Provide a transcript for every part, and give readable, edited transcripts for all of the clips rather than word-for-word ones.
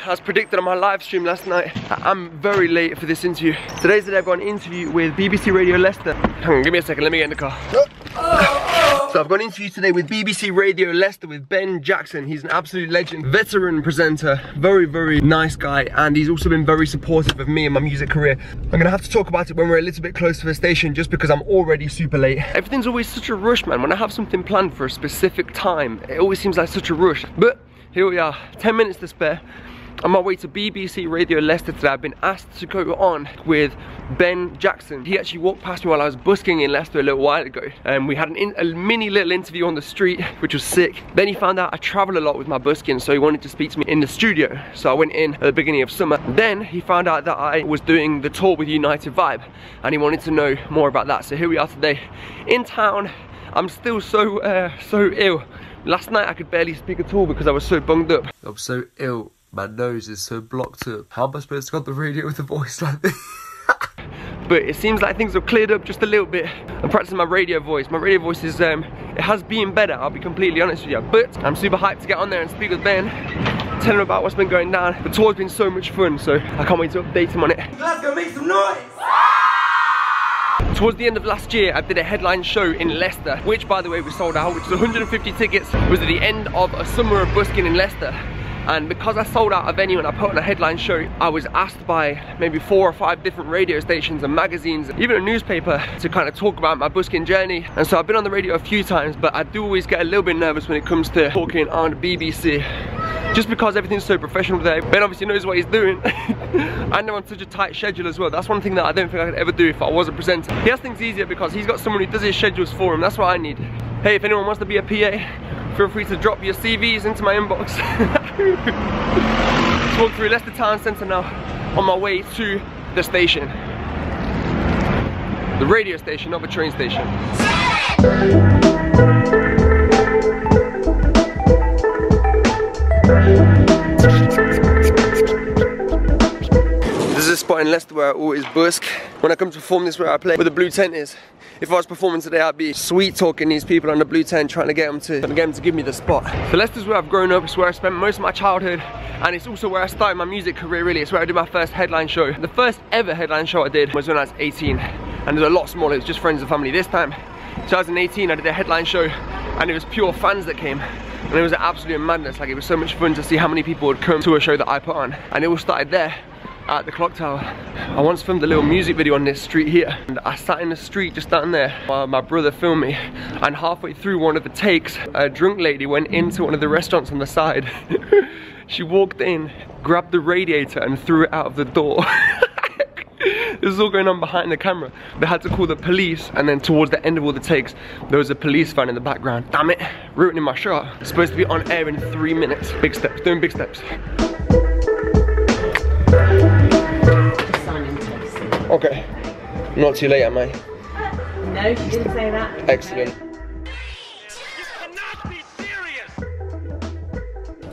as predicted on my live stream last night, I'm very late for this interview. Today's the day I've got an interview with BBC Radio Leicester. Hang on, give me a second, let me get in the car. So I've got an interview today with BBC Radio Leicester with Ben Jackson. He's an absolute legend, veteran presenter, very, very nice guy, and he's also been very supportive of me and my music career. I'm gonna have to talk about it when we're a little bit closer to the station, just because I'm already super late. Everything's always such a rush, man. When I have something planned for a specific time, it always seems like such a rush. But here we are, 10 minutes to spare. On my way to BBC Radio Leicester today, I've been asked to go on with Ben Jackson. He actually walked past me while I was busking in Leicester a little while ago. We had a mini little interview on the street, which was sick. Then he found out I travel a lot with my busking, so he wanted to speak to me in the studio. So I went in at the beginning of summer. Then he found out that I was doing the tour with United Vibe, and he wanted to know more about that. So here we are today in town. I'm still so ill. Last night I could barely speak at all because I was so bunged up. I'm so ill. My nose is so blocked up. How am I supposed to go on the radio with a voice like this? But it seems like things have cleared up just a little bit. I'm practicing my radio voice. My radio voice is, it has been better, I'll be completely honest with you. But I'm super hyped to get on there and speak with Ben, tell him about what's been going down. The tour's been so much fun, so I can't wait to update him on it. Let's go make some noise! Towards the end of last year, I did a headline show in Leicester, which by the way we sold out, which is 150 tickets. It was at the end of a summer of busking in Leicester. And because I sold out a venue and I put on a headline show, I was asked by maybe 4 or 5 different radio stations and magazines, even a newspaper, to kind of talk about my busking journey. And so I've been on the radio a few times, but I do always get a little bit nervous when it comes to talking on BBC. Just because everything's so professional there. Ben obviously knows what he's doing. I know on such a tight schedule as well. That's one thing that I don't think I could ever do if I was a presenter. He has things easier because he's got someone who does his schedules for him. That's what I need. Hey, if anyone wants to be a PA, feel free to drop your CVs into my inbox. Let's walk through Leicester Town Centre now, on my way to the station. The radio station, not the train station. This is a spot in Leicester where I always busk. When I come to perform, this is where I play, where the blue tent is. If I was performing today, I'd be sweet talking these people on the blue tent, trying to get them to give me the spot. So Leicester's where I've grown up, it's where I spent most of my childhood, and it's also where I started my music career really. It's where I did my first headline show. The first ever headline show I did was when I was 18, and it was a lot smaller, it was just friends and family. This time, 2018, I did a headline show, and it was pure fans that came. And it was an absolute madness. Like, it was so much fun to see how many people would come to a show that I put on. And it all started there at the clock tower. I once filmed a little music video on this street here, and I sat in the street just down there while my brother filmed me, and halfway through one of the takes, a drunk lady went into one of the restaurants on the side. She walked in, grabbed the radiator and threw it out of the door. This is all going on behind the camera. They had to call the police, and then towards the end of all the takes, there was a police van in the background. Damn it, ruining my shot. It's supposed to be on air in 3 minutes. Big steps, doing big steps. Okay, not too late, am I? No, she didn't say that. Excellent.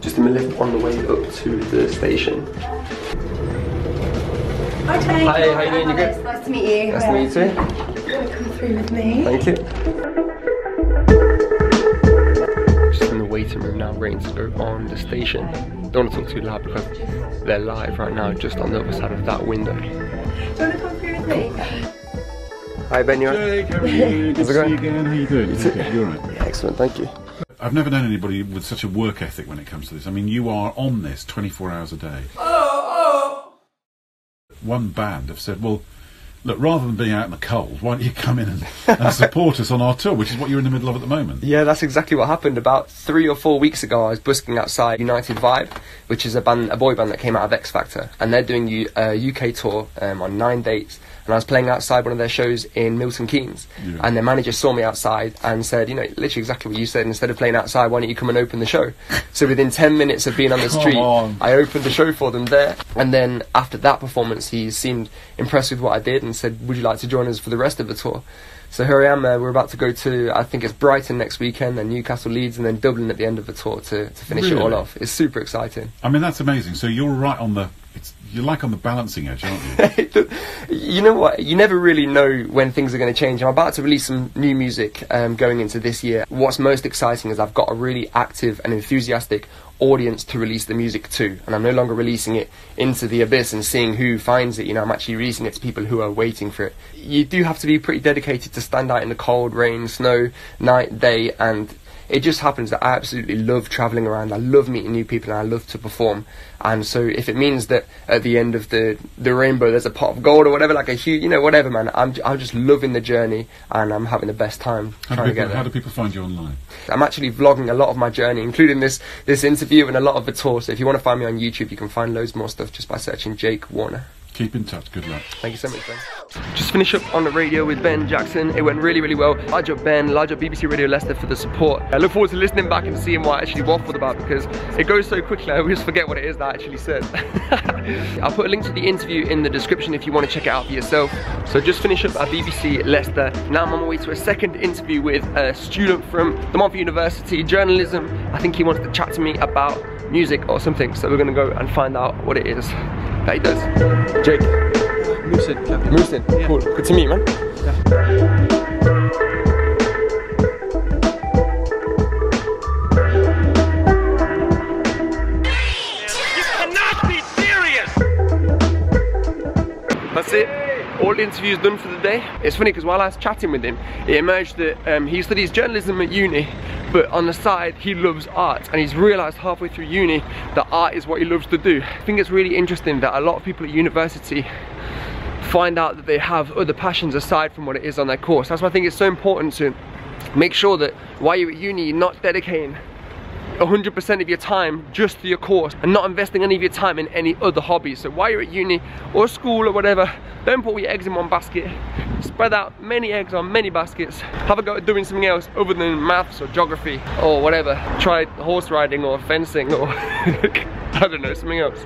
Just in the lift on the way up to the station. Okay. Hi, how you doing? You good? Nice to meet you. Nice to meet you too. You want to come through with me? Thank you. Just in the waiting room now, waiting to go on the station. Don't want to talk too loud because they're live right now, just on the other side of that window. Do you want to come through with me? Hi Ben, you alright? Jake, how are you? Good to see you again. How you doing? Okay, you're right. Yeah, excellent, thank you. I've never known anybody with such a work ethic when it comes to this. I mean, you are on this 24 hours a day. One band have said, well, look, rather than being out in the cold, why don't you come in and support us on our tour, which is what you're in the middle of at the moment. Yeah, that's exactly what happened. About 3 or 4 weeks ago, I was busking outside United Vibe, which is a boy band that came out of X Factor, and they're doing a UK tour on 9 dates. And I was playing outside one of their shows in Milton Keynes, yeah. And their manager saw me outside and said, you know, literally exactly what you said, instead of playing outside, why don't you come and open the show? So within 10 minutes of being on the street, I opened the show for them there. And then after that performance, he seemed impressed with what I did and said, would you like to join us for the rest of the tour? So here I am, we're about to go to, I think it's Brighton next weekend, then Newcastle, Leeds, and then Dublin at the end of the tour to finish it all off. It's super exciting. I mean, that's amazing. So you're right on the, you're like on the balancing edge, aren't you? You know what, you never really know when things are going to change. I'm about to release some new music going into this year. What's most exciting is I've got a really active and enthusiastic audience to release the music to, and I'm no longer releasing it into the abyss and seeing who finds it. You know, I'm actually releasing it to people who are waiting for it. You do have to be pretty dedicated to stand out in the cold, rain, snow, night, day, and it just happens that I absolutely love travelling around. I love meeting new people and I love to perform. And so if it means that at the end of the rainbow there's a pot of gold or whatever, like a huge, you know, whatever, man, I'm just loving the journey and I'm having the best time trying to get there. How do people find you online? I'm actually vlogging a lot of my journey, including this interview and a lot of the tour. So if you want to find me on YouTube, you can find loads more stuff just by searching Jake Warner. Keep in touch. Good luck. Thank you so much, Ben. Just finished up on the radio with Ben Jackson. It went really, really well. Large up Ben, large up BBC Radio Leicester for the support. I look forward to listening back and seeing what I actually waffled about, because it goes so quickly I always forget what it is that I actually said. I'll put a link to the interview in the description if you want to check it out for yourself. So just finish up at BBC Leicester. Now I'm on my way to a second interview with a student from the Montfort University, journalism. I think he wants to chat to me about music or something, so we're going to go and find out what it is that he does. Jake. Musin, Captain. Musin, yeah. Cool. Good to meet you, man. Yeah. That's it. All the interviews done for the day. It's funny because while I was chatting with him, it emerged that he studies journalism at uni, but on the side he loves art, and he's realised halfway through uni that art is what he loves to do. I think it's really interesting that a lot of people at university find out that they have other passions aside from what it is on their course. That's why I think it's so important to make sure that while you're at uni, you're not dedicating 100% of your time just to your course and not investing any of your time in any other hobbies. So while you're at uni or school or whatever, don't put all your eggs in one basket. Spread out many eggs on many baskets. Have a go at doing something else other than maths or geography or whatever. Try horse riding or fencing or I don't know, something else.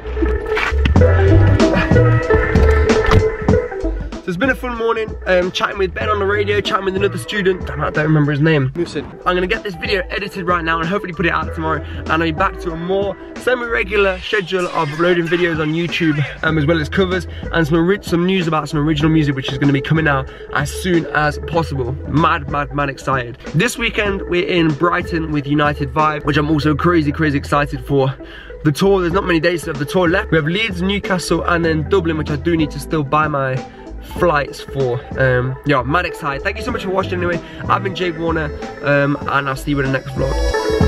So it's been a fun morning, chatting with Ben on the radio, chatting with another student. Damn, I don't remember his name. Musin. I'm gonna get this video edited right now and hopefully put it out tomorrow, and I'll be back to a more semi-regular schedule of uploading videos on YouTube, as well as covers and some news about some original music, which is gonna be coming out as soon as possible. Mad excited. This weekend we're in Brighton with United Vibe, which I'm also crazy excited for. The tour, there's not many days of the tour left. We have Leeds, Newcastle, and then Dublin, which I do need to still buy my flights for. Yeah, mad excited. Thank you so much for watching anyway. I've been Jake Warner, and I'll see you in the next vlog.